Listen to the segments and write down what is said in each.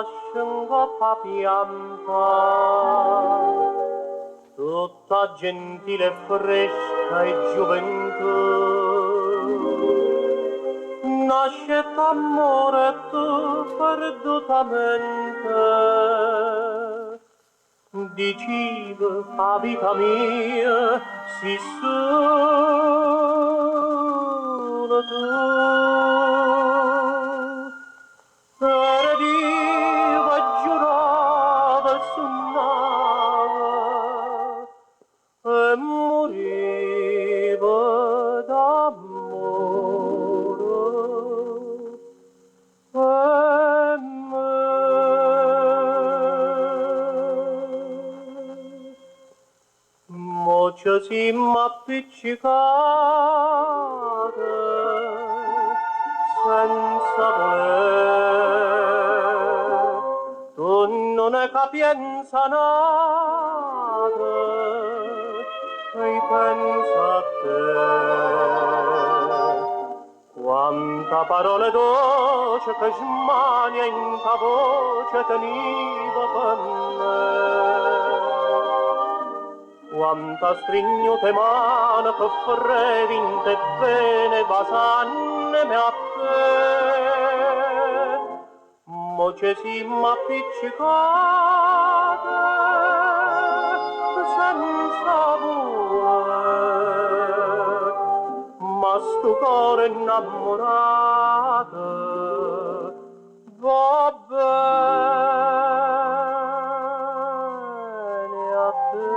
scende fa pianta, tutta gentile e fresca e gioventù. Nasce t'amore tu perdutamente, dicive a vita mia si solo tu. Perdiva giurava e sognava e moriva d'amore per me. Mo ci siamo appiccicate senza voler, tu non è capienza nata e pensa a te. Quanta parole dolce che smania in ta voce teniva per me. Quanta strignute mano che fredinte bene basanneme a te. Mo ci siamo appiccicate senza voler, ma sto cuore innamorato va bene a te.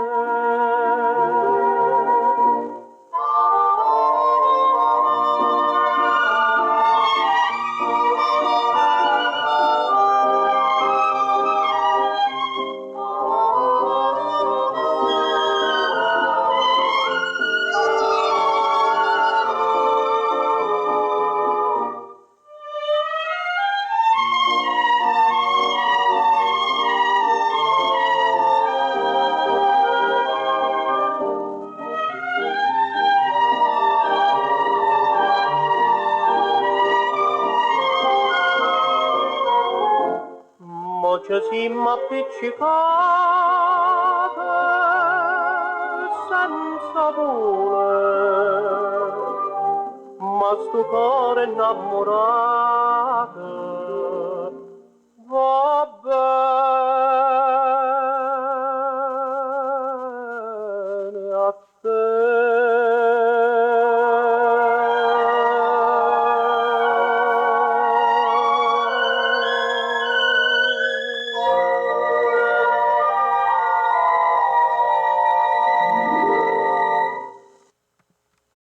Mo ci siamo appiccicate senza voler, ma sto cuore innamorato